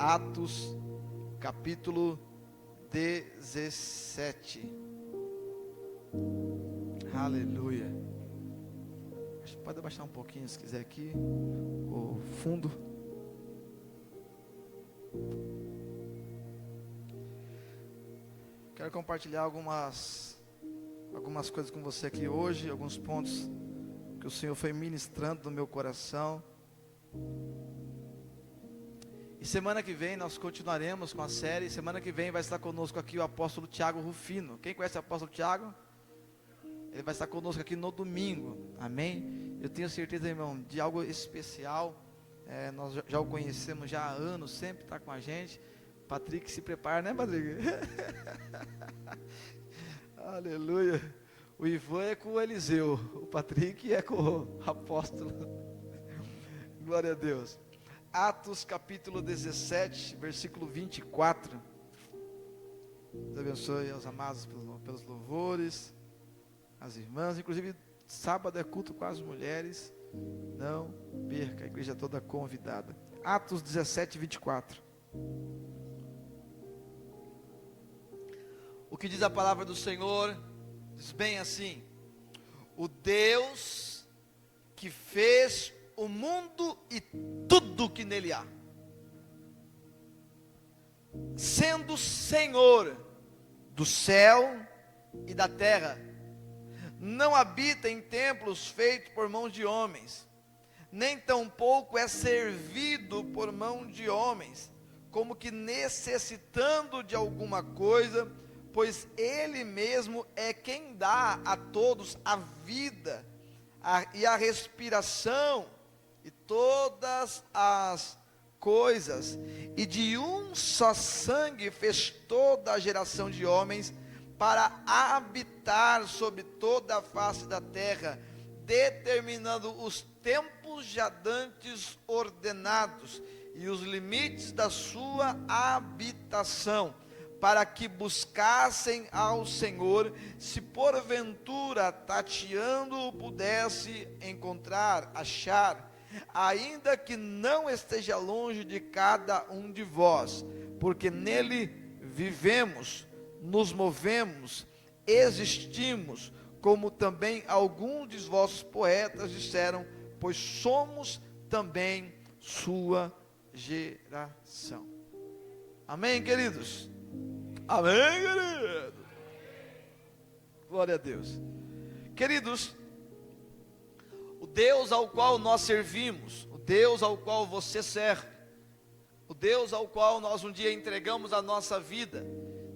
Atos, capítulo 17. Aleluia. Pode abaixar um pouquinho se quiser aqui, o fundo. Quero compartilhar algumas coisas com você aqui hoje, alguns pontos que o Senhor foi ministrando no meu coração. E semana que vem nós continuaremos com a série. Semana que vem vai estar conosco aqui o apóstolo Tiago Rufino. Quem conhece o apóstolo Tiago? Ele vai estar conosco aqui no domingo, amém? Eu tenho certeza, irmão, de algo especial. Nós já o conhecemos já há anos, sempre está com a gente. Patrick se prepara, né, Patrick? Aleluia. O Ivan é com o Eliseu, o Patrick é com o apóstolo. Glória a Deus. Atos capítulo 17, versículo 24. Deus abençoe aos amados pelos louvores, as irmãs. Inclusive sábado é culto com as mulheres. Não perca, a igreja toda convidada. Atos 17, 24. O que diz a palavra do Senhor? Diz bem assim: o Deus que fez o mundo e tudo que nele há, sendo Senhor do céu e da terra, não habita em templos feitos por mãos de homens, nem tampouco é servido por mão de homens, como que necessitando de alguma coisa, pois Ele mesmo é quem dá a todos a vida e a respiração e todas as coisas, e de um só sangue fez toda a geração de homens para habitar sobre toda a face da terra, determinando os tempos já dantes ordenados e os limites da sua habitação, para que buscassem ao Senhor, se porventura tateando o pudesse encontrar, achar, ainda que não esteja longe de cada um de vós, porque nele vivemos, nos movemos, existimos, como também alguns dos vossos poetas disseram, pois somos também sua geração. Amém, queridos? Amém, queridos? Glória a Deus. Queridos, o Deus ao qual nós servimos, o Deus ao qual você serve, o Deus ao qual nós um dia entregamos a nossa vida,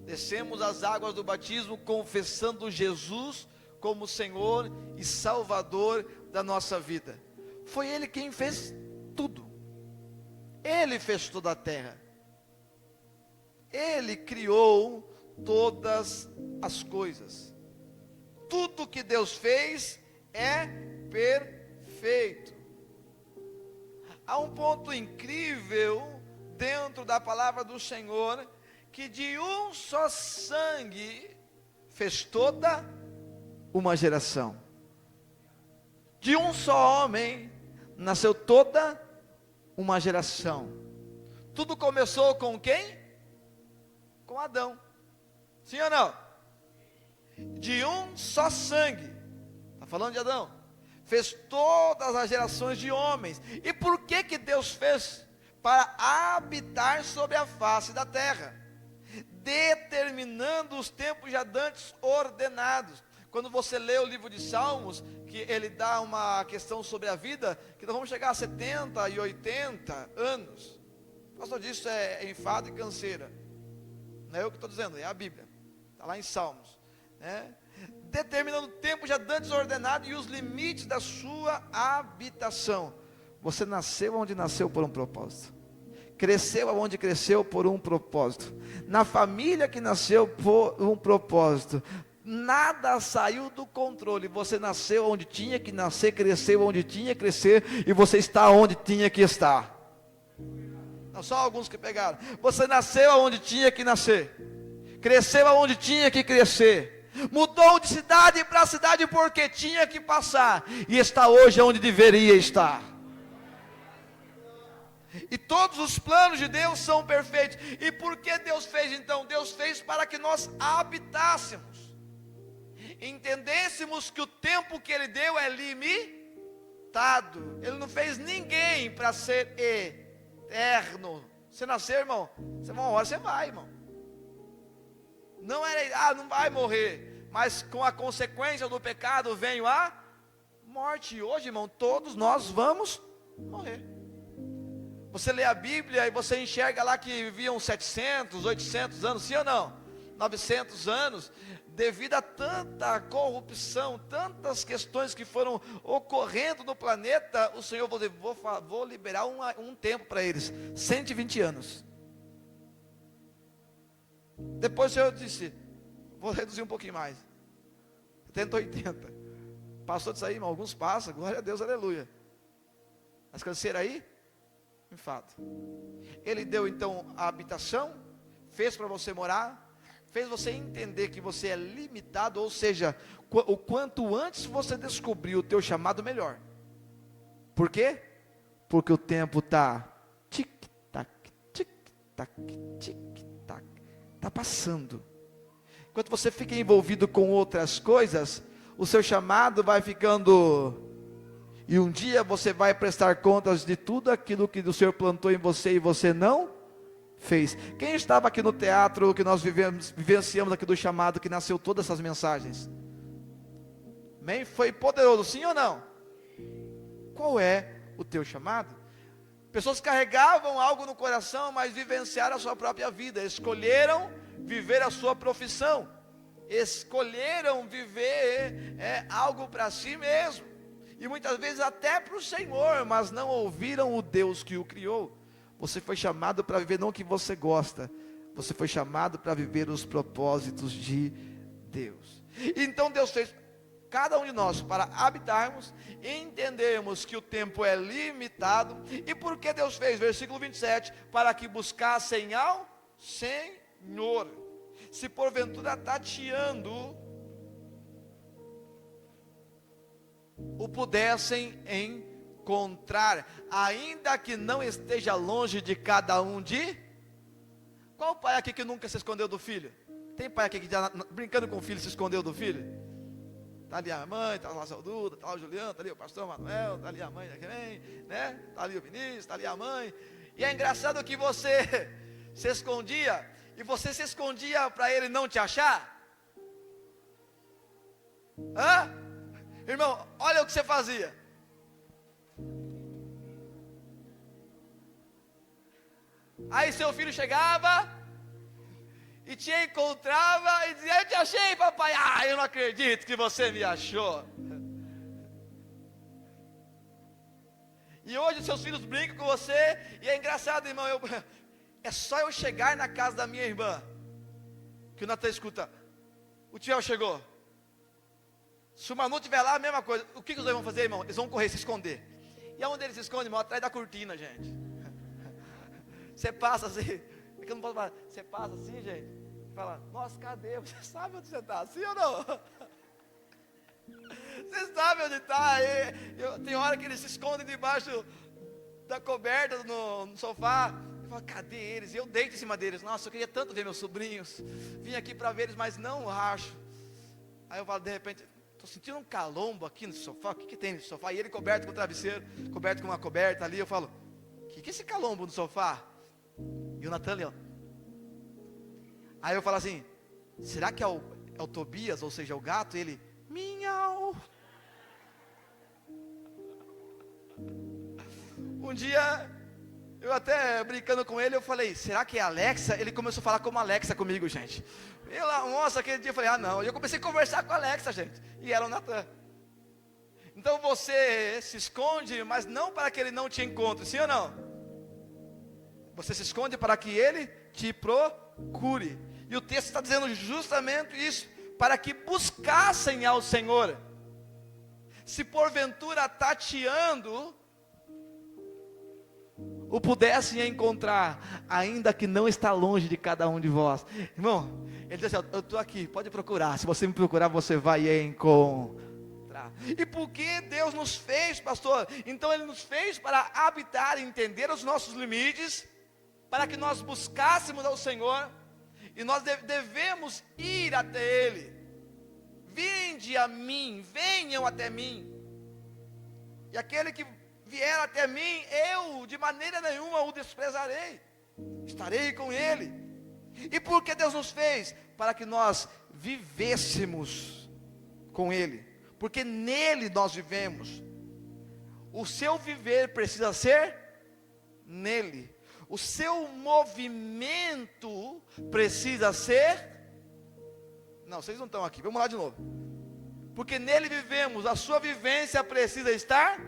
descemos as águas do batismo confessando Jesus como Senhor e Salvador da nossa vida. Foi Ele quem fez tudo. Ele fez toda a terra. Ele criou todas as coisas. Tudo que Deus fez é perfeito. Há um ponto incrível dentro da palavra do Senhor, que de um só sangue fez toda uma geração. De um só homem nasceu toda uma geração. Tudo começou com quem? Com Adão. Sim ou não? De um só sangue. Está falando de Adão? Fez todas as gerações de homens. E por que Deus fez? Para habitar sobre a face da terra, determinando os tempos já dantes ordenados. Quando você lê o livro de Salmos, que ele dá uma questão sobre a vida, que nós vamos chegar a 70 e 80 anos. Pastor, disso é enfado e canseira. Não é eu que estou dizendo, é a Bíblia. Está lá em Salmos, né? Determinando o tempo já dantes ordenado e os limites da sua habitação. Você nasceu onde nasceu por um propósito. Cresceu aonde cresceu por um propósito. Na família que nasceu por um propósito. Nada saiu do controle. Você nasceu onde tinha que nascer, cresceu onde tinha que crescer, e você está onde tinha que estar. Não, só alguns que pegaram. Você nasceu aonde tinha que nascer, cresceu aonde tinha que crescer, mudou de cidade para cidade porque tinha que passar, e está hoje onde deveria estar. E todos os planos de Deus são perfeitos. E por que Deus fez então? Deus fez para que nós habitássemos, entendêssemos que o tempo que Ele deu é limitado. Ele não fez ninguém para ser eterno. Você nasceu, irmão, uma hora você vai, irmão. Não era, não vai morrer, mas com a consequência do pecado veio a morte. E hoje, irmão, todos nós vamos morrer. Você lê a Bíblia e você enxerga lá que viviam 700, 800 anos, sim ou não? 900 anos, devido a tanta corrupção, tantas questões que foram ocorrendo no planeta. O Senhor, vou liberar um tempo para eles, 120 anos. Depois o Senhor disse, vou reduzir um pouquinho mais, 70, 80. Passou disso aí, irmão, alguns passam, glória a Deus, aleluia. As canseiras aí, em fato. Ele deu então a habitação, fez para você morar, fez você entender que você é limitado, ou seja, o quanto antes você descobrir o teu chamado, melhor. Por quê? Porque o tempo está tic-tac, tic-tac, tic-tac, está passando. Enquanto você fica envolvido com outras coisas, o seu chamado vai ficando... E um dia você vai prestar contas de tudo aquilo que o Senhor plantou em você e você não fez. Quem estava aqui no teatro que nós vivenciamos aqui do chamado, que nasceu todas essas mensagens? Amém? Foi poderoso, sim ou não? Qual é o teu chamado? Pessoas carregavam algo no coração, mas vivenciaram a sua própria vida, escolheram viver a sua profissão, escolheram viver algo para si mesmo. E muitas vezes até para o Senhor, mas não ouviram o Deus que o criou. Você foi chamado para viver não o que você gosta, você foi chamado para viver os propósitos de Deus. Então Deus fez cada um de nós para habitarmos, entendermos que o tempo é limitado. E por que Deus fez? Versículo 27, para que buscassem ao Senhor, se porventura tateando, o pudessem encontrar, ainda que não esteja longe de cada um de... Qual pai aqui que nunca se escondeu do filho? Tem pai aqui que já brincando com o filho se escondeu do filho? Está ali a mãe, está lá a Duda, está lá o Juliano, está ali o pastor Manuel, está ali a mãe também, né? Está ali o Vinícius, está ali a mãe. E é engraçado que você se escondia, e você se escondia para ele não te achar. Hã? Irmão, olha o que você fazia. Aí seu filho chegava e te encontrava e dizia: eu te achei, papai. Ah, eu não acredito que você me achou. E hoje seus filhos brincam com você. E é engraçado, irmão, é só eu chegar na casa da minha irmã que o Natan escuta: o tio chegou. Se o Manu estiver lá, a mesma coisa. O que os dois vão fazer, irmão? Eles vão correr, se esconder. E aonde eles se escondem, irmão? Atrás da cortina, gente. Você passa assim, é que eu não posso falar. Você passa assim, gente, fala: nossa, cadê? Você sabe onde você está, assim ou não? Você sabe onde está. Tem hora que eles se escondem debaixo da coberta no sofá. Eu falo: cadê eles? E eu deito em cima deles. Nossa, eu queria tanto ver meus sobrinhos. Vim aqui para ver eles, mas não acho. Aí eu falo, de repente, estou sentindo um calombo aqui no sofá. O que tem nesse sofá? E ele coberto com o travesseiro, coberto com uma coberta ali. Eu falo: o que é esse calombo no sofá? E o Natan ali, ó. Aí eu falo assim: será que é o Tobias, ou seja, o gato? E ele: miau. Um dia, eu até brincando com ele, eu falei: será que é a Alexa? Ele começou a falar como Alexa comigo, gente. Nossa, aquele dia eu falei: ah, não. E eu comecei a conversar com a Alexa, gente. E era o Natan. Então você se esconde, mas não para que ele não te encontre, sim ou não? Você se esconde para que ele te procure. E o texto está dizendo justamente isso: para que buscassem ao Senhor, se porventura tateando, o pudessem encontrar, ainda que não está longe de cada um de vós. Irmão, ele diz assim: eu estou aqui, pode procurar. Se você me procurar, você vai encontrar. E por que Deus nos fez, pastor? Então Ele nos fez para habitar e entender os nossos limites, para que nós buscássemos ao Senhor, e nós devemos ir até Ele. Vinde a mim, venham até mim, e aquele que vier até mim, eu de maneira nenhuma o desprezarei, estarei com Ele. E por que Deus nos fez? Para que nós vivêssemos com Ele, porque nele nós vivemos. O seu viver precisa ser nele, o seu movimento precisa ser. Não, vocês não estão aqui, vamos lá de novo. Porque nele vivemos, a sua vivência precisa estar.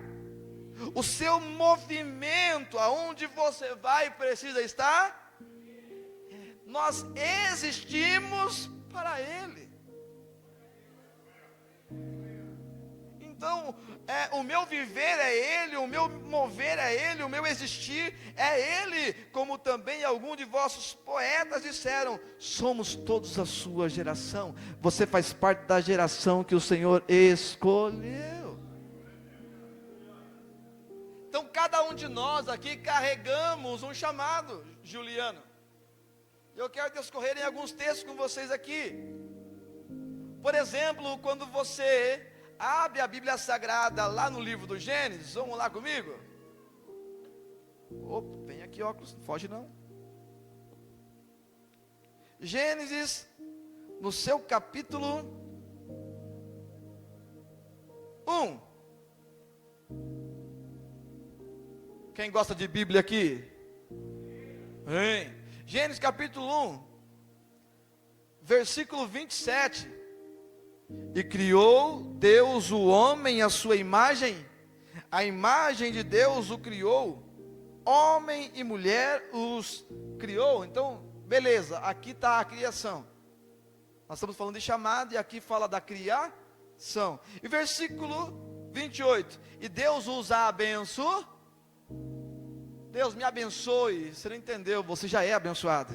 O seu movimento, aonde você vai, precisa estar. Nós existimos para Ele. Então, o meu viver é Ele, o meu mover é Ele, o meu existir é Ele. Como também alguns de vossos poetas disseram, somos todos a sua geração. Você faz parte da geração que o Senhor escolheu. Então cada um de nós aqui carregamos um chamado, Juliano. Eu quero discorrer em alguns textos com vocês aqui. Por exemplo, quando você abre a Bíblia Sagrada lá no livro do Gênesis, vamos lá comigo? Opa, tem aqui óculos, não foge não. Gênesis, no seu capítulo 1. Quem gosta de Bíblia aqui? Hein? Gênesis capítulo 1, versículo 27. E criou Deus o homem à sua imagem, a imagem de Deus o criou, homem e mulher os criou. Então, beleza, aqui está a criação. Nós estamos falando de chamado e aqui fala da criação. E versículo 28. E Deus os abençoou. Deus me abençoe. Você não entendeu, você já é abençoado.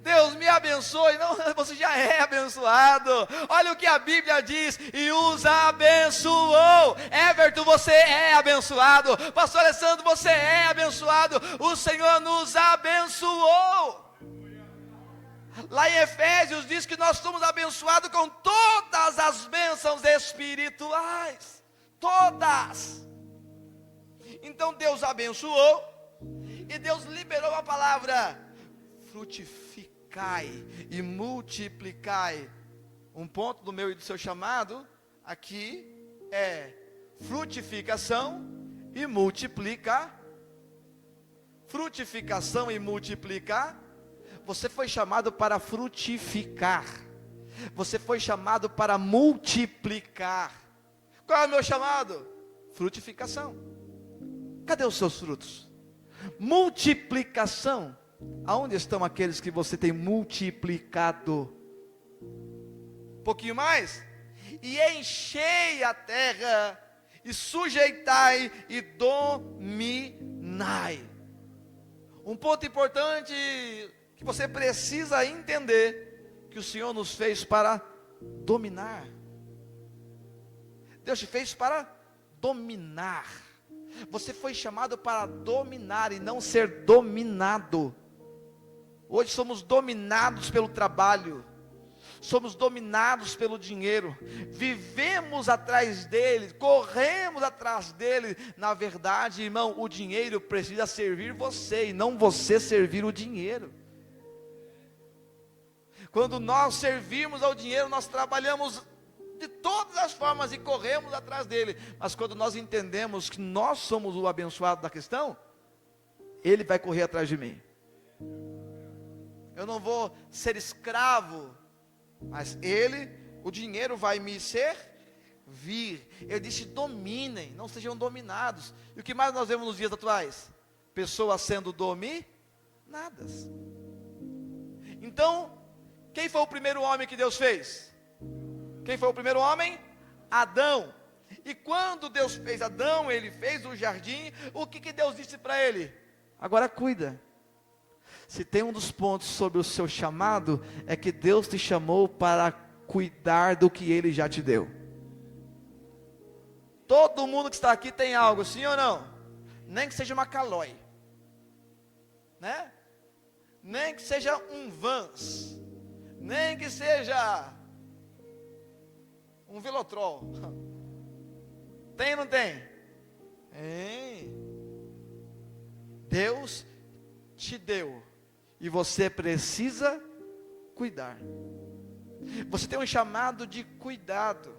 Deus me abençoe, não, você já é abençoado. Olha o que a Bíblia diz, e os abençoou. Everton, você é abençoado. Pastor Alessandro, você é abençoado. O Senhor nos abençoou. Lá em Efésios diz que nós somos abençoados com todas as bênçãos espirituais. Todas. Então Deus abençoou, e Deus liberou a palavra: frutificai e multiplicai. Um ponto do meu e do seu chamado aqui é frutificação e multiplicar. Frutificação e multiplicar. Você foi chamado para frutificar. Você foi chamado para multiplicar. Qual é o meu chamado? Frutificação. Cadê os seus frutos? Multiplicação. Aonde estão aqueles que você tem multiplicado? Um pouquinho mais. E enchei a terra, e sujeitai e dominai. Um ponto importante que você precisa entender, que o Senhor nos fez para dominar. Deus te fez para dominar. Você foi chamado para dominar e não ser dominado. Hoje somos dominados pelo trabalho, somos dominados pelo dinheiro, vivemos atrás dele, corremos atrás dele. Na verdade, irmão, o dinheiro precisa servir você e não você servir o dinheiro. Quando nós servimos ao dinheiro, nós trabalhamos de todas as formas e corremos atrás dele. Mas quando nós entendemos que nós somos o abençoado da questão, ele vai correr atrás de mim. Eu não vou ser escravo, mas ele, o dinheiro vai me servir. Ele disse: dominem, não sejam dominados. E o que mais nós vemos nos dias atuais? Pessoas sendo dominadas. Então, quem foi o primeiro homem que Deus fez? Quem foi o primeiro homem? Adão. E quando Deus fez Adão, ele fez o jardim. O que Deus disse para ele? Agora cuida. Se tem um dos pontos sobre o seu chamado, é que Deus te chamou para cuidar do que Ele já te deu. Todo mundo que está aqui tem algo, sim ou não? Nem que seja uma Caloi, né? Nem que seja um Vans, nem que seja um Velotrol. Tem ou não tem? Tem. Deus te deu e você precisa cuidar. Você tem um chamado de cuidado.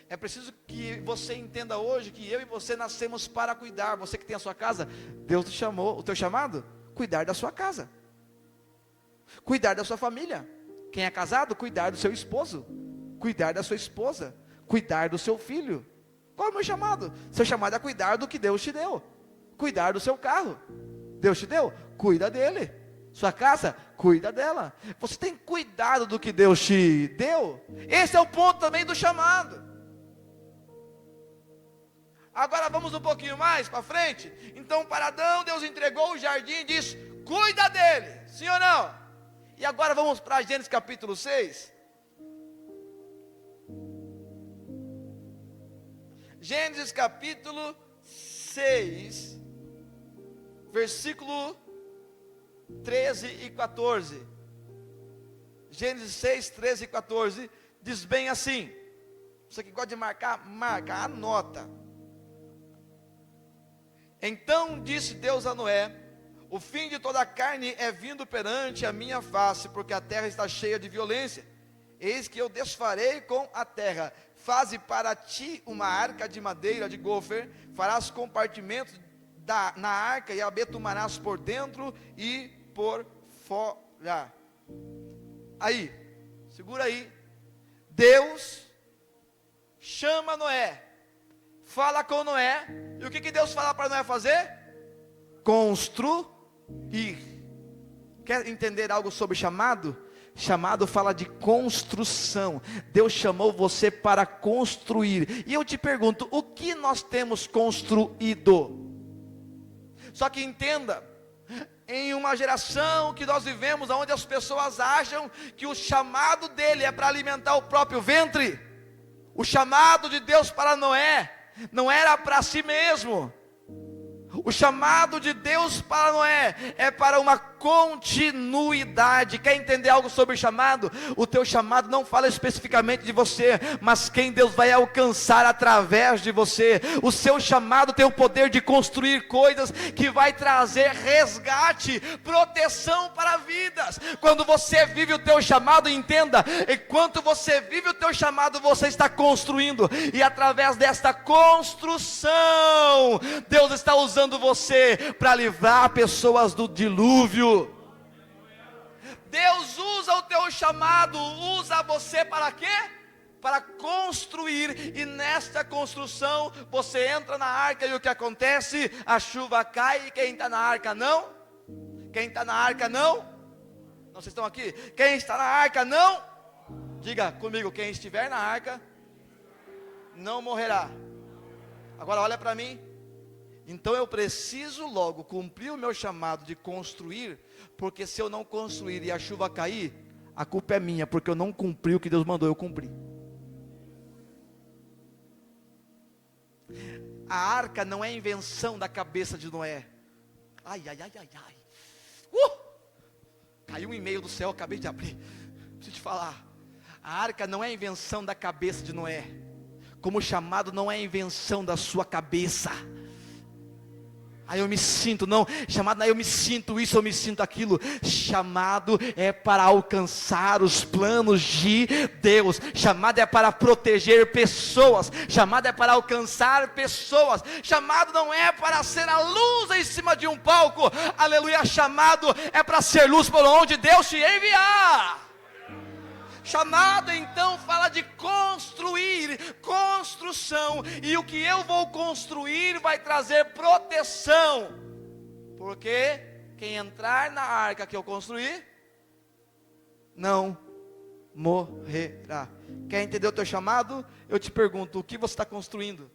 É preciso que você entenda hoje que eu e você nascemos para cuidar. Você que tem a sua casa, Deus te chamou, o teu chamado? Cuidar da sua casa, cuidar da sua família. Quem é casado, cuidar do seu esposo, cuidar da sua esposa, cuidar do seu filho. Qual é o meu chamado? Seu chamado é cuidar do que Deus te deu. Cuidar do seu carro, Deus te deu, cuida dele. Sua casa, cuida dela. Você tem cuidado do que Deus te deu? Esse é o ponto também do chamado. Agora vamos um pouquinho mais para frente. Então para Adão, Deus entregou o jardim e disse: cuida dele, sim ou não? E agora vamos para Gênesis capítulo 6. Gênesis capítulo 6, versículo 13 e 14. Gênesis 6, 13 e 14 diz bem assim. Você que gosta de marcar, marca, anota. Então disse Deus a Noé: o fim de toda a carne é vindo perante a minha face, porque a terra está cheia de violência. Eis que eu desfarei com a terra. Faze para ti uma arca de madeira de gofer, farás compartimentos na arca e a betumarás por dentro e por fora. Aí, segura aí. Deus chama Noé, fala com Noé, e o que Deus fala para Noé fazer? Construir. Quer entender algo sobre chamado? Chamado fala de construção. Deus chamou você para construir. E eu te pergunto, o que nós temos construído? Só que entenda, em uma geração que nós vivemos, onde as pessoas acham que o chamado dele é para alimentar o próprio ventre. O chamado de Deus para Noé não era para si mesmo. O chamado de Deus para Noé é para uma continuidade. Quer entender algo sobre chamado? O teu chamado não fala especificamente de você, mas quem Deus vai alcançar através de você. O seu chamado tem o poder de construir coisas que vai trazer resgate, proteção para vidas. Quando você vive o teu chamado, entenda, enquanto você vive o teu chamado, você está construindo, e através desta construção, Deus está usando você para livrar pessoas do dilúvio. Deus usa o teu chamado, usa você para quê? Para construir, e nesta construção você entra na arca, e o que acontece? A chuva cai, e quem está na arca não? Quem está na arca não? Não, vocês estão aqui? Quem está na arca não? Diga comigo, quem estiver na arca não morrerá. Agora olha para mim. Então eu preciso logo cumprir o meu chamado de construir, porque se eu não construir e a chuva cair, a culpa é minha, porque eu não cumpri o que Deus mandou eu cumprir. A arca não é invenção da cabeça de Noé. Ai, ai, ai, ai, ai. Caiu um e-mail do céu, acabei de abrir. Preciso te falar. A arca não é invenção da cabeça de Noé, como o chamado não é invenção da sua cabeça. Aí eu me sinto, não, chamado, aí eu me sinto isso, eu me sinto aquilo. Chamado é para alcançar os planos de Deus. Chamado é para proteger pessoas. Chamado é para alcançar pessoas. Chamado não é para ser a luz em cima de um palco. Aleluia, chamado é para ser luz por onde Deus te enviar. Chamado então fala de construir, construção, e o que eu vou construir vai trazer proteção, porque quem entrar na arca que eu construir, não morrerá. Quer entender o teu chamado? Eu te pergunto, o que você está construindo?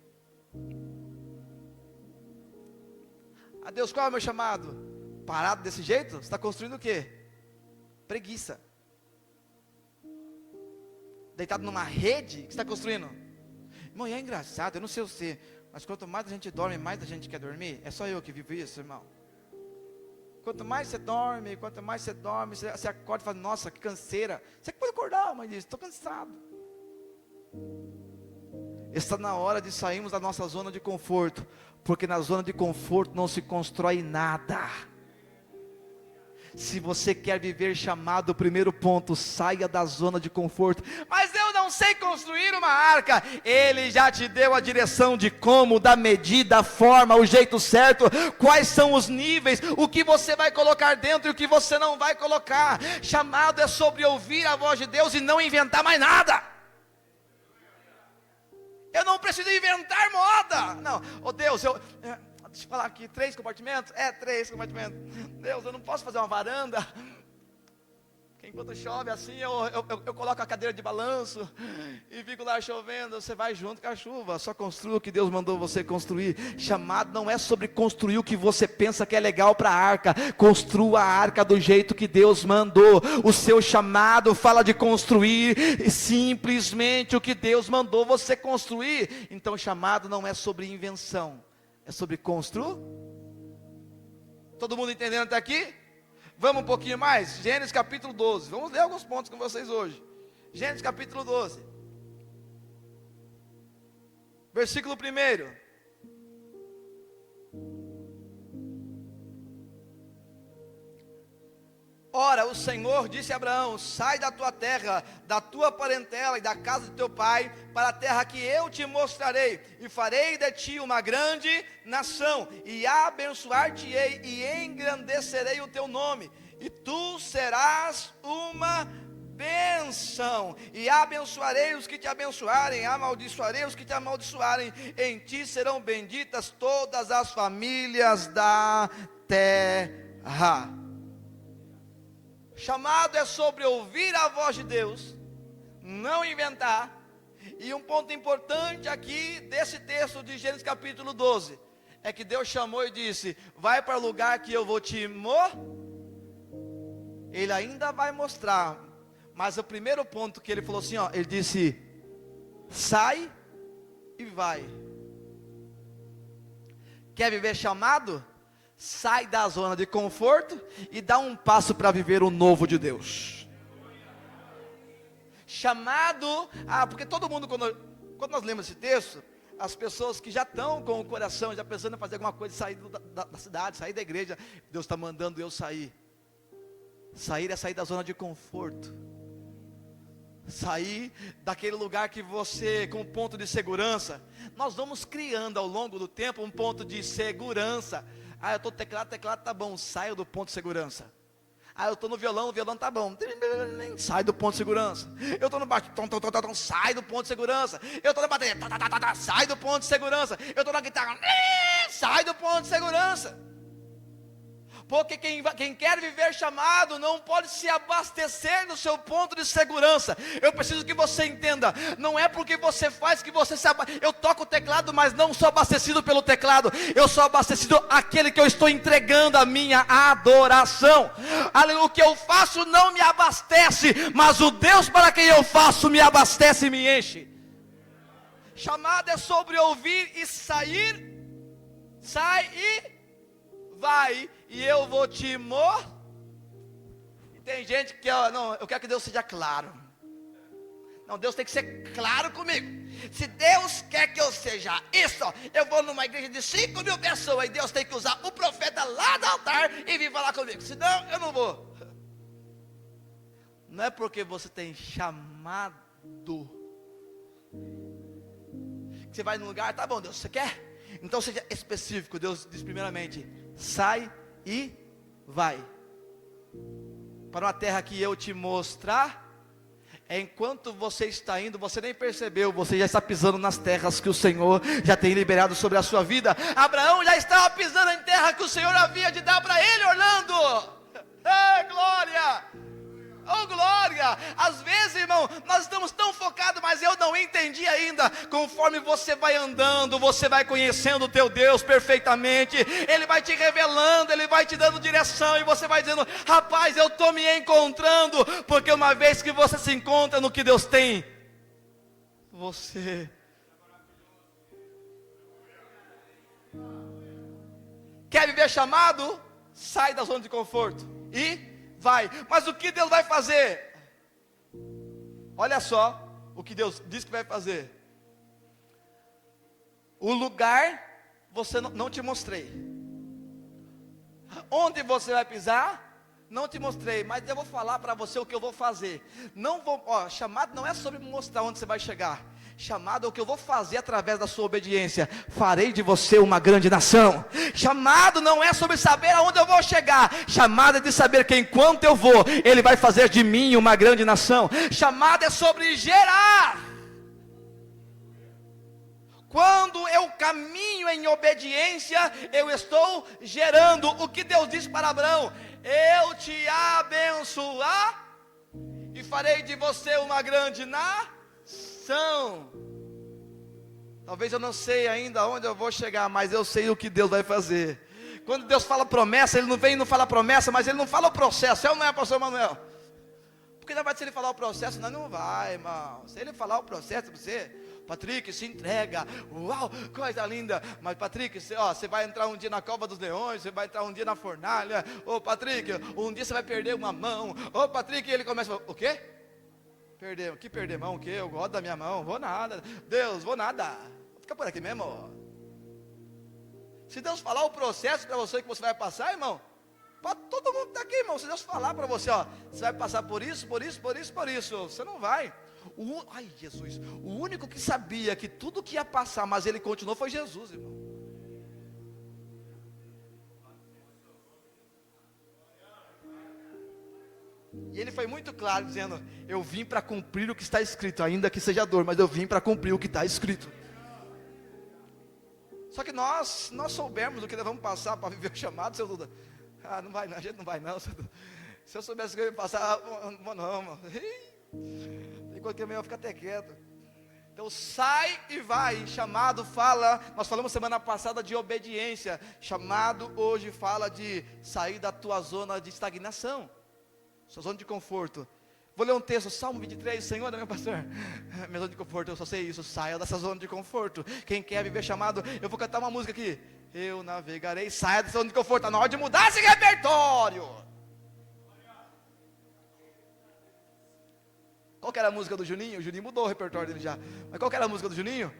Deus, qual é o meu chamado? Parado desse jeito? Você está construindo o quê? Preguiça. Deitado numa rede, o que você está construindo? Irmão, e é engraçado, eu não sei você, mas quanto mais a gente dorme, mais a gente quer dormir. É só eu que vivo isso, irmão. Quanto mais você dorme, você acorda e fala, nossa, que canseira. Você pode acordar, mas diz, estou cansado. Está na hora de sairmos da nossa zona de conforto, porque na zona de conforto não se constrói nada. Se você quer viver chamado, o primeiro ponto, saia da zona de conforto. Mas eu não sei construir uma arca. Ele já te deu a direção de como, da medida, a forma, o jeito certo, quais são os níveis, o que você vai colocar dentro e o que você não vai colocar. Chamado é sobre ouvir a voz de Deus e não inventar mais nada. Eu não preciso inventar moda. Não, oh Deus, deixa eu falar aqui, 3 compartimentos? 3 compartimentos. Deus, eu não posso fazer uma varanda. Porque enquanto chove assim, eu coloco a cadeira de balanço e fico lá chovendo. Você vai junto com a chuva. Só construa o que Deus mandou você construir. Chamado não é sobre construir o que você pensa que é legal para a arca. Construa a arca do jeito que Deus mandou. O seu chamado fala de construir simplesmente o que Deus mandou você construir. Então chamado não é sobre invenção, é sobre construir. Todo mundo entendendo até aqui? Vamos um pouquinho mais? Gênesis capítulo 12. Vamos ler alguns pontos com vocês hoje. Gênesis capítulo 12. Versículo 1. Ora, o Senhor disse a Abraão: sai da tua terra, da tua parentela e da casa de teu pai, para a terra que eu te mostrarei, e farei de ti uma grande nação, e abençoar-te-ei, e engrandecerei o teu nome, e tu serás uma bênção, e abençoarei os que te abençoarem, amaldiçoarei os que te amaldiçoarem, em ti serão benditas todas as famílias da terra. Chamado é sobre ouvir a voz de Deus, não inventar. E um ponto importante aqui desse texto de Gênesis capítulo 12 é que Deus chamou e disse: vai para o lugar que eu vou te mostrar. Ele ainda vai mostrar, mas o primeiro ponto que ele falou assim, ele disse: sai e vai. Quer viver chamado? Sai da zona de conforto e dá um passo para viver o novo de Deus. Chamado, porque todo mundo, quando nós lemos esse texto, as pessoas que já estão com o coração, já pensando em fazer alguma coisa, sair da cidade, sair da igreja, Deus está mandando eu sair. Sair é sair da zona de conforto. Sair daquele lugar que você, com um ponto de segurança. Nós vamos criando ao longo do tempo um ponto de segurança. Eu estou teclado tá bom, saio do ponto de segurança. Eu estou no violão, o violão tá bom, sai do ponto de segurança. Eu estou no baixo, sai do ponto de segurança. Eu estou na bateria, sai do ponto de segurança. Eu estou na guitarra, sai do ponto de segurança. Porque quem quer viver chamado não pode se abastecer no seu ponto de segurança. Eu preciso que você entenda, não é porque você faz que você se abastece. Eu toco o teclado, mas não sou abastecido pelo teclado. Eu sou abastecido aquele que eu estou entregando a minha adoração. O que eu faço não me abastece, mas o Deus para quem eu faço me abastece e me enche. Chamado é sobre ouvir e sair. Sai e vai, e eu vou te mostrar. E tem gente que, não, eu quero que Deus seja claro. Não, Deus tem que ser claro comigo. Se Deus quer que eu seja isso, eu vou numa igreja de 5.000 pessoas, e Deus tem que usar o profeta lá do altar e vir falar comigo, senão eu não vou. Não é porque você tem chamado que você vai num lugar, tá bom Deus, você quer? Então seja específico. Deus diz primeiramente: sai e vai para uma terra que eu te mostrar. Enquanto você está indo, você nem percebeu, você já está pisando nas terras que o Senhor já tem liberado sobre a sua vida. Abraão já estava pisando em terra que o Senhor havia de dar para ele, Orlando. Glória! Oh glória, às vezes irmão, nós estamos tão focados, mas eu não entendi ainda. Conforme você vai andando, você vai conhecendo o teu Deus perfeitamente. Ele vai te revelando, Ele vai te dando direção, e você vai dizendo: rapaz, eu estou me encontrando. Porque uma vez que você se encontra no que Deus tem, você Quer viver chamado? Sai da zona de conforto e vai. Mas o que Deus vai fazer? Olha só o que Deus diz que vai fazer. O lugar você não te mostrei. Onde você vai pisar? Não te mostrei, mas eu vou falar para você o que eu vou fazer. Não vou, chamado não é sobre mostrar onde você vai chegar. Chamado é o que eu vou fazer através da sua obediência. Farei de você uma grande nação. Chamado não é sobre saber aonde eu vou chegar. Chamado é de saber que enquanto eu vou, Ele vai fazer de mim uma grande nação. Chamado é sobre gerar. Quando eu caminho em obediência, eu estou gerando. O que Deus disse para Abraão: eu te abençoar e farei de você uma grande nação. Talvez eu não sei ainda onde eu vou chegar, mas eu sei o que Deus vai fazer. Quando Deus fala promessa, Ele não vem e não fala promessa, mas Ele não fala o processo. É ou não é, pastor Manuel? Porque na verdade, se Ele falar o processo, não vai, irmão. Se Ele falar o processo para você, Patrick, se entrega, uau, coisa linda. Mas Patrick, você vai entrar um dia na cova dos leões, você vai entrar um dia na fornalha. Ô Patrick, um dia você vai perder uma mão. Ô Patrick, ele começa, o quê? Perder, que perder mão, o quê? Eu gosto da minha mão, vou nada. Deus, vou nada. Fica por aqui mesmo. Se Deus falar o processo para você que você vai passar, irmão, para todo mundo que está aqui, irmão. Se Deus falar para você, você vai passar por isso, por isso, por isso, por isso, você não vai. Ai Jesus, o único que sabia que tudo que ia passar, mas ele continuou, foi Jesus, irmão. E ele foi muito claro, dizendo: eu vim para cumprir o que está escrito, ainda que seja dor, mas eu vim para cumprir o que está escrito. Só que nós soubemos o que nós vamos passar para viver o chamado, seu Duda. Não vai não, a gente não vai não, seu Duda. Se eu soubesse que eu ia passar, não vou não, mano. Tem coisa que eu ficar até quieto. Então sai e vai. Chamado fala, nós falamos semana passada de obediência. Chamado hoje fala de sair da tua zona de estagnação, sua zona de conforto. Vou ler um texto, Salmo 23, Senhor, meu pastor, minha zona de conforto, eu só sei isso, saia dessa zona de conforto. Quem quer viver chamado, eu vou cantar uma música aqui. Eu navegarei, saia dessa zona de conforto, está na hora de mudar esse repertório. Qual que era a música do Juninho? O Juninho mudou o repertório dele já. Mas qual que era a música do Juninho?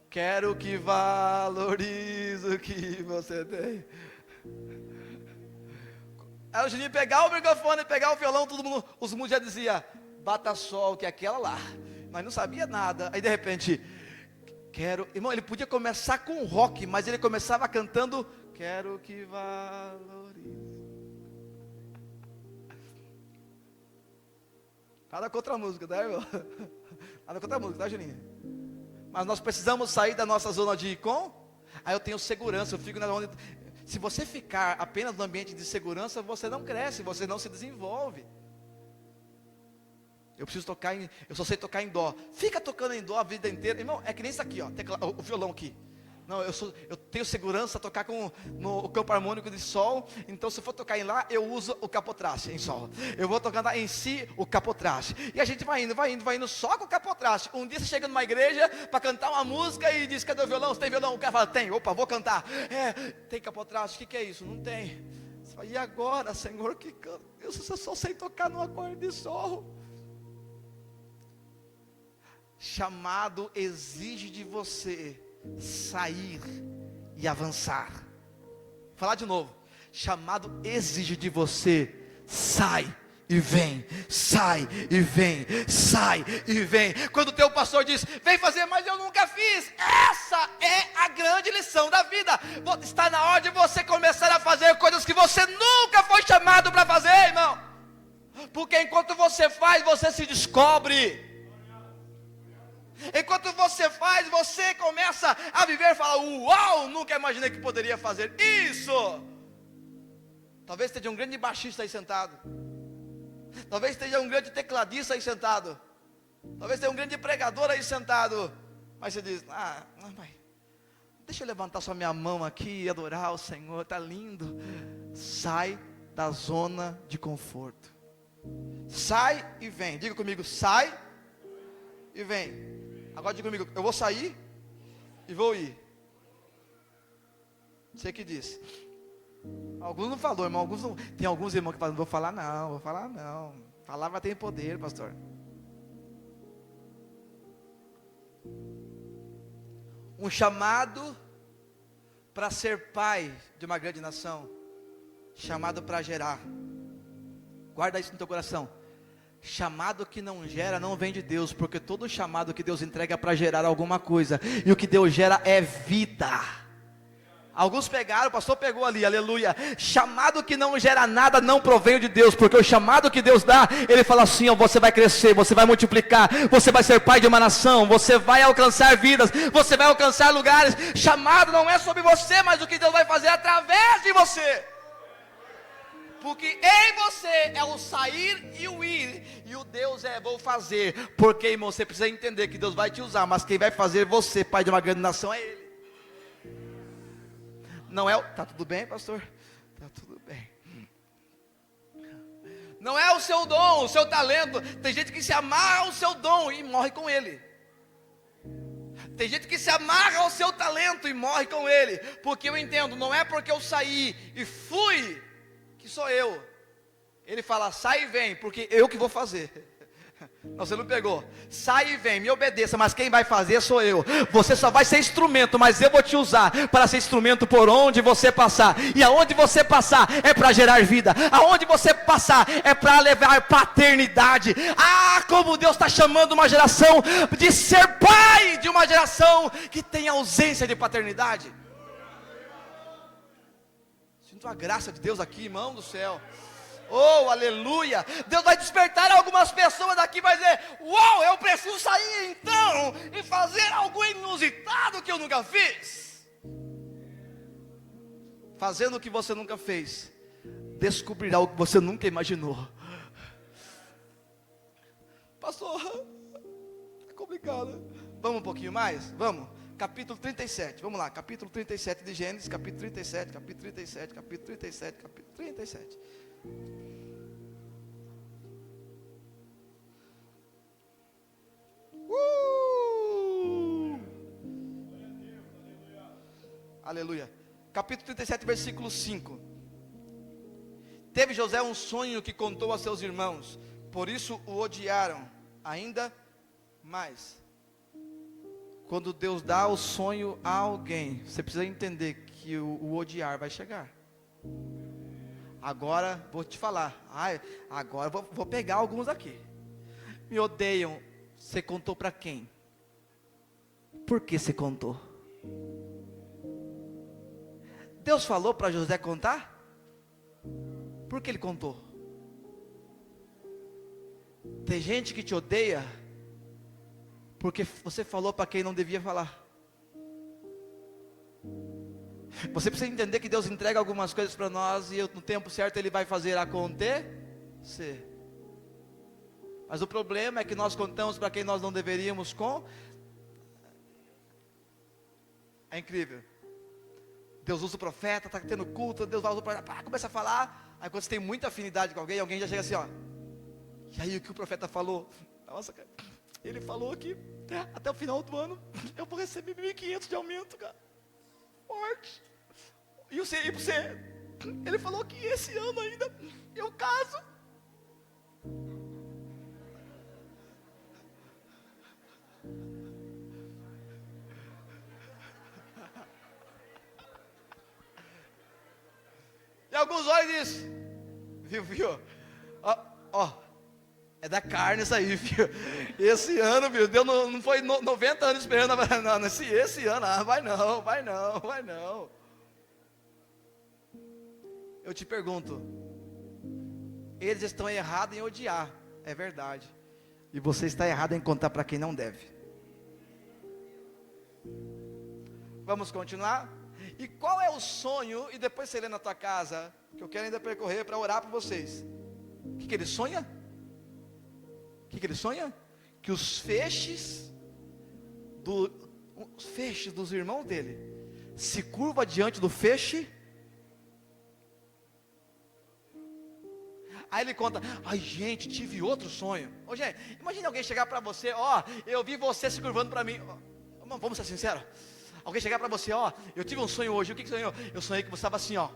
Quero que valorize o que você tem. Aí o Juninho pegar o microfone, pegar o violão, todo mundo, os músicos já diziam: bata sol, que é aquela lá. Mas não sabia nada. Aí de repente, irmão, ele podia começar com rock, mas ele começava cantando: quero que valorize. Nada contra a música, tá, irmão? Nada contra a música, tá, Juninho? Mas nós precisamos sair da nossa zona de aí eu tenho segurança, eu fico na zona. Se você ficar apenas no ambiente de segurança, você não cresce, você não se desenvolve. Eu só sei tocar em dó. Fica tocando em dó a vida inteira, irmão. É que nem isso aqui, o violão aqui. Não, eu tenho segurança a tocar no campo harmônico de sol. Então se eu for tocar em lá, eu uso o capotraste em sol. Eu vou tocar em si o capotraste. E a gente vai indo só com o capotraste. Um dia você chega numa igreja para cantar uma música e diz: cadê o violão? Você tem violão? O cara fala: tem. Opa, vou cantar. Tem capotraste. O que é isso? Não tem. Você fala: e agora, Senhor? Eu só sei tocar no acorde de sol. Chamado exige de você sair e avançar. Vou falar de novo. Chamado exige de você: sai e vem, sai e vem, sai e vem. Quando o teu pastor diz: vem fazer, mas eu nunca fiz. Essa é a grande lição da vida. Está na hora de você começar a fazer coisas que você nunca foi chamado para fazer, irmão. Porque enquanto você faz, você se descobre. Enquanto você faz, você começa a viver e fala: uau, nunca imaginei que poderia fazer isso. Talvez esteja um grande baixista aí sentado. Talvez esteja um grande tecladista aí sentado. Talvez esteja um grande pregador aí sentado. Mas você diz: mãe, deixa eu levantar só minha mão aqui e adorar o Senhor, está lindo. Sai da zona de conforto. Sai e vem. Diga comigo: sai e vem. Agora diga comigo: eu vou sair e vou ir. Você que disse. Alguns não falou, irmão. Alguns não, tem alguns irmãos que falam, não vou falar não, vou falar não. Palavra tem poder, pastor. Um chamado para ser pai de uma grande nação. Chamado para gerar. Guarda isso no teu coração. Chamado que não gera não vem de Deus, porque todo chamado que Deus entrega é para gerar alguma coisa, e o que Deus gera é vida. Alguns pegaram, o pastor pegou ali, aleluia. Chamado que não gera nada não provém de Deus, porque o chamado que Deus dá, Ele fala assim, ó, você vai crescer, você vai multiplicar, você vai ser pai de uma nação, você vai alcançar vidas, você vai alcançar lugares. Chamado não é sobre você, mas o que Deus vai fazer através de você. Porque em você é o sair e o ir, e o Deus é vou fazer. Porque, irmão, você precisa entender que Deus vai te usar, mas quem vai fazer você, pai de uma grande nação, é Ele. Não é o... Tá tudo bem, pastor? Tá tudo bem. Não é o seu dom, o seu talento. Tem gente que se amarra ao seu dom e morre com ele. Tem gente que se amarra ao seu talento e morre com ele. Porque eu entendo, não é porque eu saí e fui que sou eu. Ele fala, sai e vem, porque eu que vou fazer. Não, você não pegou. Sai e vem, me obedeça, mas quem vai fazer sou eu. Você só vai ser instrumento, mas eu vou te usar para ser instrumento por onde você passar. E aonde você passar é para gerar vida. Aonde você passar é para levar paternidade. Ah, como Deus está chamando uma geração de ser pai de uma geração que tem ausência de paternidade. Sinto a graça de Deus aqui, irmão do céu. Oh, aleluia. Deus vai despertar algumas pessoas daqui e vai dizer, uau, eu preciso sair então e fazer algo inusitado que eu nunca fiz. Fazendo o que você nunca fez, descobrirá o que você nunca imaginou. Pastor, é complicado. Vamos um pouquinho mais? Vamos. Capítulo 37, vamos lá, capítulo 37 de Gênesis, capítulo 37, capítulo 37, capítulo 37, capítulo 37. Aleluia. Capítulo 37, versículo 5. Teve José um sonho que contou a seus irmãos, por isso o odiaram ainda mais. Quando Deus dá o sonho a alguém, você precisa entender que o odiar vai chegar. Agora, vou te falar. Agora vou pegar alguns aqui. Me odeiam. Você contou para quem? Por que você contou? Deus falou para José contar? Por que ele contou? Tem gente que te odeia porque você falou para quem não devia falar. Você precisa entender que Deus entrega algumas coisas para nós e no tempo certo Ele vai fazer acontecer. Mas o problema é que nós contamos para quem nós não deveríamos com. É incrível. Deus usa o profeta, está tendo culto, Deus usa o profeta, começa a falar. Aí quando você tem muita afinidade com alguém, alguém já chega assim, ó. E aí o que o profeta falou? Nossa, cara, ele falou que até o final do ano eu vou receber 1.500 de aumento, cara. Forte. E você, ele falou que esse ano ainda eu caso. E alguns olham e dizem, viu? Ó, é da carne isso aí, viu? Esse ano, viu? Deus não foi 90 anos esperando, não, esse ano, vai não. Eu te pergunto, eles estão errados em odiar, é verdade. E você está errado em contar para quem não deve. Vamos continuar? E qual é o sonho? E depois você lê na tua casa, que eu quero ainda percorrer para orar por vocês. O que ele sonha? O que ele sonha? Que os feixes dos irmãos dele se curva diante do feixe. Aí ele conta, ai gente, tive outro sonho. Ô gente, imagine alguém chegar para você, ó, eu vi você se curvando para mim. Vamos ser sinceros. Alguém chegar para você, ó, eu tive um sonho hoje, o que sonhou? Eu sonhei que você estava assim, ó.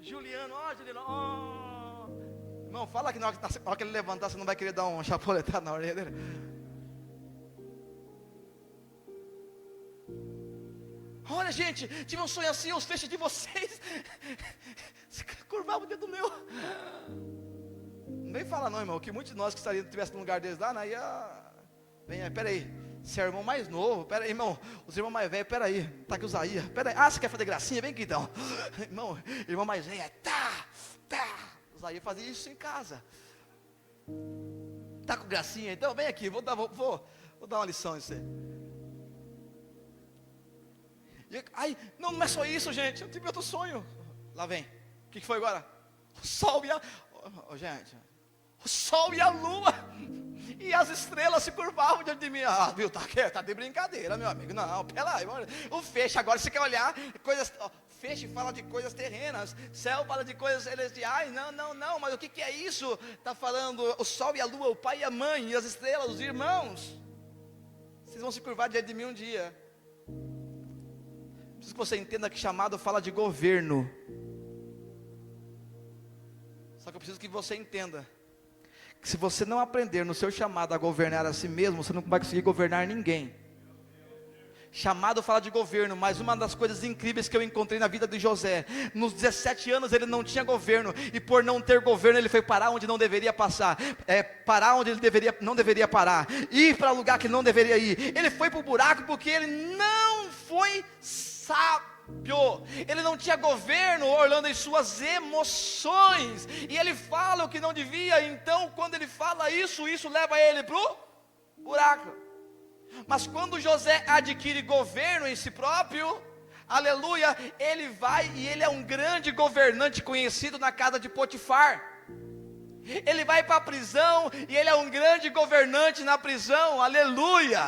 Juliano, irmão, fala que na hora que ele levantar, você não vai querer dar uma chapuletada na orelha dele. Olha, gente, tive um sonho assim, os feixes de vocês se curvavam o dedo meu. Não vem falar não, irmão, que muitos de nós que estivéssemos num lugar deles lá, não ia... Vem, peraí, você é o irmão mais novo, peraí, irmão, os irmãos mais velhos, peraí, tá aqui o Zaia, peraí, você quer fazer gracinha? Vem aqui então. Irmão mais velho, o Zaia fazia isso em casa. Tá com gracinha? Então vem aqui, vou dar uma lição em você. Não é só isso, gente, eu tive outro sonho. Lá vem, o que foi agora? O sol e a... gente, o sol e a lua e as estrelas se curvavam diante de mim. Viu, tá de brincadeira, meu amigo. Não, pera aí, o feixe, agora você quer olhar coisas, feixe fala de coisas terrenas, céu fala de coisas celestiais. Não, mas o que é isso? Está falando o sol e a lua, o pai e a mãe, e as estrelas, os irmãos. Vocês vão se curvar diante de mim um dia. Preciso que você entenda que chamado fala de governo. Só que eu preciso que você entenda que se você não aprender no seu chamado a governar a si mesmo, você não vai conseguir governar ninguém. Chamado fala de governo, mas uma das coisas incríveis que eu encontrei na vida de José, nos 17 anos ele não tinha governo, e por não ter governo ele foi parar onde não deveria passar, parar onde ele não deveria parar, ir para lugar que não deveria ir. Ele foi para o buraco porque ele não foi sábio. Ele não tinha governo, Orlando, em suas emoções, e ele fala o que não devia. Então quando ele fala isso leva ele para o buraco. Mas quando José adquire governo em si próprio, aleluia, ele vai e ele é um grande governante conhecido na casa de Potifar. Ele vai para a prisão e ele é um grande governante na prisão, aleluia.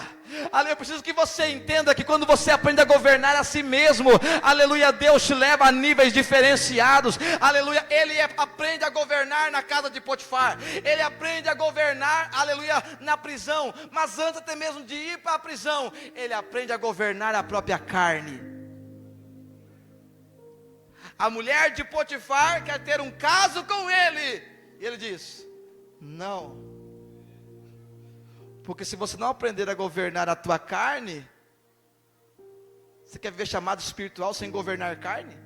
Eu preciso que você entenda que quando você aprende a governar a si mesmo, aleluia, Deus te leva a níveis diferenciados, aleluia. Ele aprende a governar na casa de Potifar, ele aprende a governar, aleluia, na prisão. Mas antes até mesmo de ir para a prisão, ele aprende a governar a própria carne. A mulher de Potifar quer ter um caso com ele, e ele diz: não, porque se você não aprender a governar a tua carne, você quer viver chamado espiritual sem governar carne?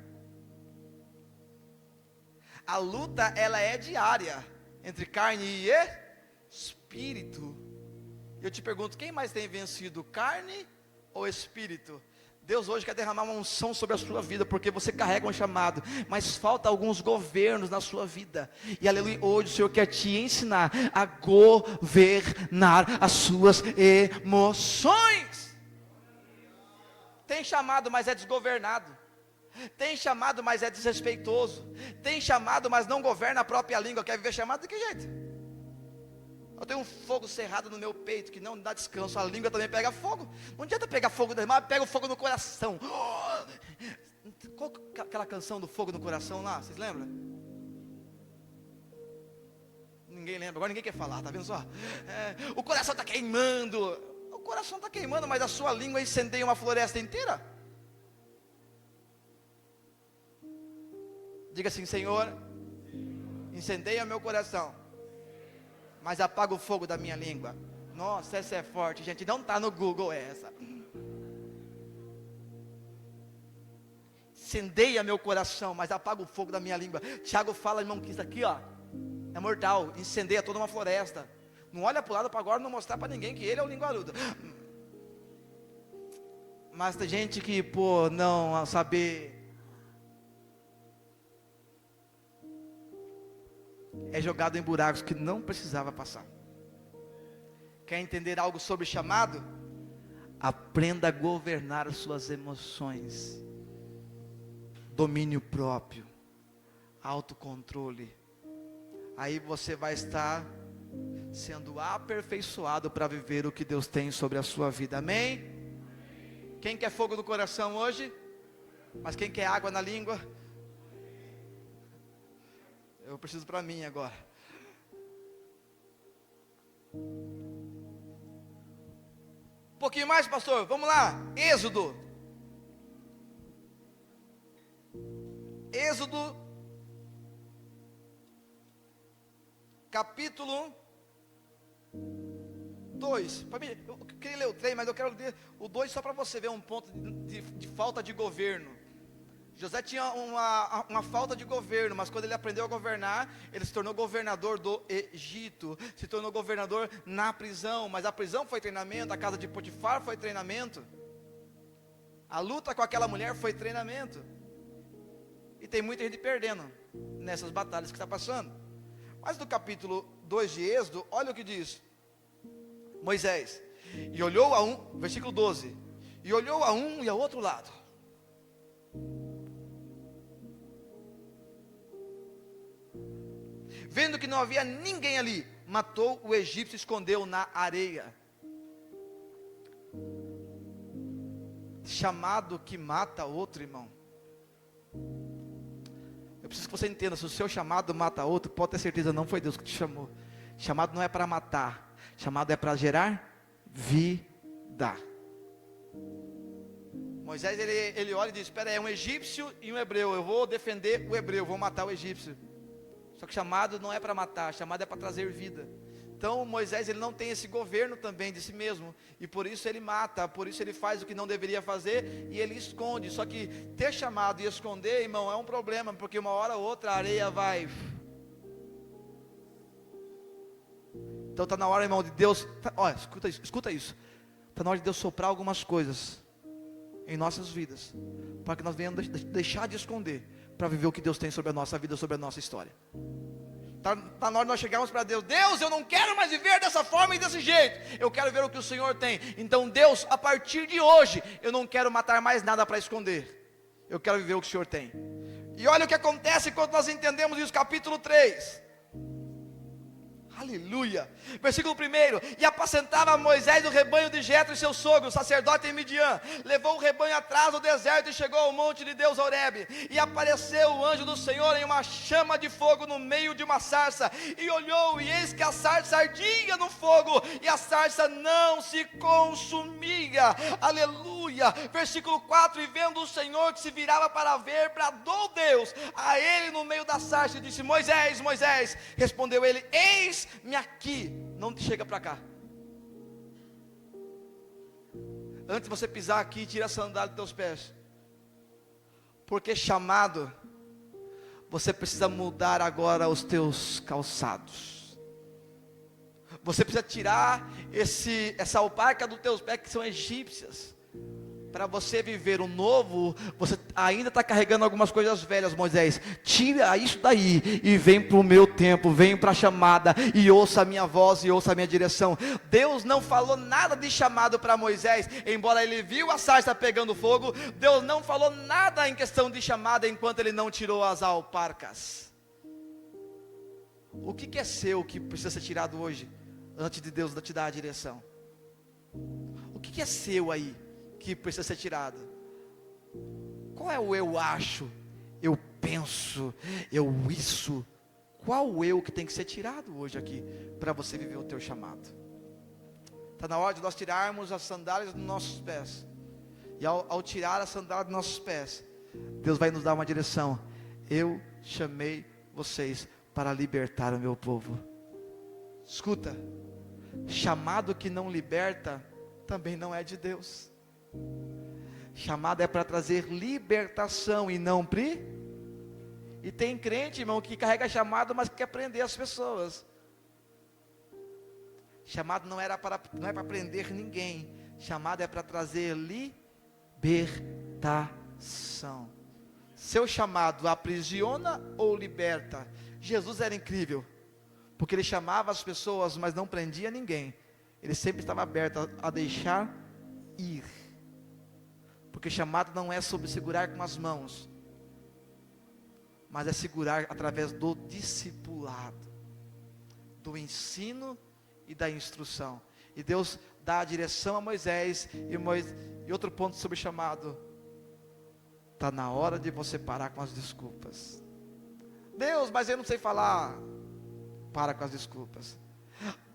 A luta ela é diária entre carne e espírito. Eu te pergunto, quem mais tem vencido, carne ou espírito? Deus hoje quer derramar uma unção sobre a sua vida, porque você carrega um chamado, mas falta alguns governos na sua vida, e aleluia, hoje o Senhor quer te ensinar a governar as suas emoções. Tem chamado, mas é desgovernado. Tem chamado, mas é desrespeitoso. Tem chamado, mas não governa a própria língua. Quer viver chamado de que jeito? Eu tenho um fogo cerrado no meu peito que não dá descanso. A língua também pega fogo. Não adianta pegar fogo da irmã, pega o fogo no coração. Qual é aquela canção do fogo no coração lá? Vocês lembram? Ninguém lembra, agora ninguém quer falar, tá vendo só? O coração está queimando. O coração está queimando, mas a sua língua incendeia uma floresta inteira. Diga assim: Senhor, incendeia meu coração, mas apaga o fogo da minha língua. Nossa, essa é forte, gente. Não está no Google essa. Incendeia meu coração, mas apaga o fogo da minha língua. Tiago fala, irmão, que isso aqui, ó, é mortal. Incendeia toda uma floresta. Não olha para o lado para agora, não mostrar para ninguém que ele é o linguarudo. Mas tem gente que, por não saber, é jogado em buracos que não precisava passar. Quer entender algo sobre chamado? Aprenda a governar as suas emoções. Domínio próprio, autocontrole. Aí você vai estar sendo aperfeiçoado para viver o que Deus tem sobre a sua vida. Amém? Quem quer fogo no coração hoje? Mas quem quer água na língua? Eu preciso para mim agora. pouquinho mais, pastor, vamos lá. Êxodo. Êxodo, capítulo 2. Eu queria ler o 3, mas eu quero ler o 2 só para você ver um ponto de falta de governo. José tinha uma falta de governo, mas quando ele aprendeu a governar, ele se tornou governador do Egito, se tornou governador na prisão, mas a prisão foi treinamento, a casa de Potifar foi treinamento, a luta com aquela mulher foi treinamento, e tem muita gente perdendo nessas batalhas que está passando. Mas no capítulo 2 de Êxodo, olha o que diz Moisés, e olhou a um, versículo 12, e olhou a um e ao outro lado, vendo que não havia ninguém ali, matou o egípcio e escondeu na areia. Chamado que mata outro, irmão. Eu preciso que você entenda, se o seu chamado mata outro, pode ter certeza, não foi Deus que te chamou. Chamado não é para matar, chamado é para gerar vida. Moisés, ele olha e diz, espera aí, é um egípcio e um hebreu, eu vou defender o hebreu, vou matar o egípcio. Só que chamado não é para matar, chamado é para trazer vida. Então Moisés, ele não tem esse governo também de si mesmo, e por isso ele mata, por isso ele faz o que não deveria fazer, e ele esconde. Só que ter chamado e esconder, irmão, é um problema, porque uma hora ou outra a areia vai. Então está na hora, irmão, de Deus, olha, escuta isso, está na hora de Deus soprar algumas coisas em nossas vidas, para que nós venhamos deixar de esconder, para viver o que Deus tem sobre a nossa vida, sobre a nossa história. Está na hora de nós chegarmos para Deus, Deus, eu não quero mais viver dessa forma e desse jeito, eu quero ver o que o Senhor tem. Então Deus, a partir de hoje, eu não quero matar mais nada para esconder, eu quero viver o que o Senhor tem. E olha o que acontece quando nós entendemos isso, capítulo 3, aleluia, versículo 1, e apacentava Moisés o rebanho de Jetro e seu sogro, sacerdote em Midian, levou o rebanho atrás do deserto e chegou ao monte de Deus Horebe, e apareceu o anjo do Senhor em uma chama de fogo no meio de uma sarça, e olhou, e eis que a sarça ardia no fogo, e a sarça não se consumia, aleluia, versículo 4, e vendo o Senhor que se virava para ver, bradou Deus a ele no meio da sarça, e disse, Moisés, Moisés, respondeu ele, eis-me aqui. Não chega para cá. Antes de você pisar aqui, tira a sandália dos teus pés. Porque chamado, você precisa mudar agora os teus calçados. Você precisa tirar essa alparca dos teus pés que são egípcias. Para você viver o novo, você ainda está carregando algumas coisas velhas, Moisés. Tira isso daí e vem para o meu tempo, vem para a chamada e ouça a minha voz e ouça a minha direção. Deus não falou nada de chamado para Moisés, embora ele viu a sarça pegando fogo. Deus não falou nada em questão de chamada enquanto ele não tirou as alparcas. O que é seu que precisa ser tirado hoje, antes de Deus te dar a direção? O que é seu aí que precisa ser tirado? Qual é o eu acho, eu penso, eu isso? Qual o eu que tem que ser tirado hoje aqui, para você viver o teu chamado? Está na hora de nós tirarmos as sandálias dos nossos pés, e ao tirar a sandália dos nossos pés, Deus vai nos dar uma direção. Eu chamei vocês para libertar o meu povo. Escuta, chamado que não liberta, também não é de Deus. Chamado é para trazer libertação e não E tem crente, irmão, que carrega chamado, mas que quer prender as pessoas. Chamado não é para prender ninguém. Chamado é para trazer libertação. Seu chamado aprisiona ou liberta? Jesus era incrível, porque ele chamava as pessoas, mas não prendia ninguém. Ele sempre estava aberto a deixar ir. Porque chamado não é sobre segurar com as mãos, mas é segurar através do discipulado, do ensino e da instrução. E Deus dá a direção a Moisés, e outro ponto sobre chamado: está na hora de você parar com as desculpas. Deus, mas eu não sei falar. Para com as desculpas.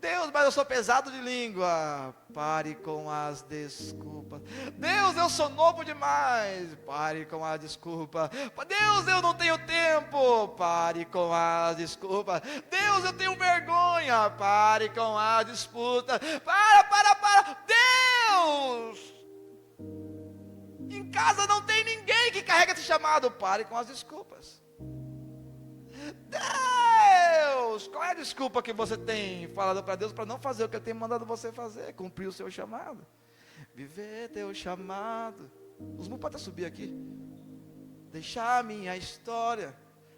Deus, mas eu sou pesado de língua. Pare com as desculpas. Deus, eu sou novo demais. Pare com a desculpa. Deus, eu não tenho tempo. Pare com as desculpas. Deus, eu tenho vergonha. Pare com a disputa. Para. Deus, em casa não tem ninguém que carrega esse chamado. Pare com as desculpas. Deus, qual é a desculpa que você tem falado para Deus para não fazer o que Ele tem mandado você fazer? Cumprir o seu chamado. Viver teu chamado. Os músicos podem subir aqui. Deixar minha história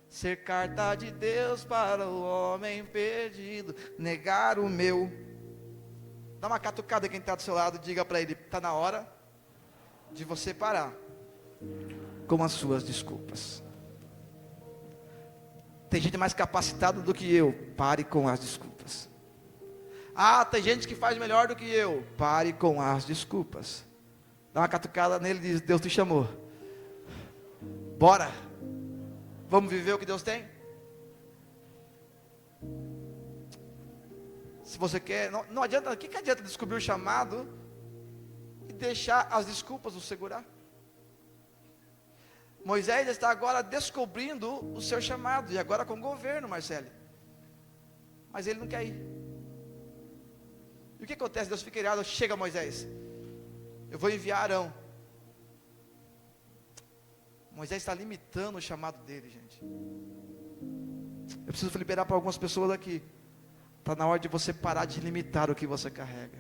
ser carta de Deus para o homem perdido. Negar o meu. Dá uma catucada quem está do seu lado. Diga para ele, está na hora de você parar com as suas desculpas. Tem gente mais capacitada do que eu. Pare com as desculpas. Ah, tem gente que faz melhor do que eu. Pare com as desculpas. Dá uma catucada nele e diz, Deus te chamou. Bora. Vamos viver o que Deus tem? Se você quer, não adianta, o que adianta descobrir o chamado e deixar as desculpas o segurar? Moisés está agora descobrindo o seu chamado, e agora com o governo, Marcelo. Mas ele não quer ir. E o que acontece? Deus fica irado, chega Moisés, eu vou enviar Arão. Moisés está limitando o chamado dele, gente. Eu preciso liberar para algumas pessoas aqui. Está na hora de você parar de limitar o que você carrega.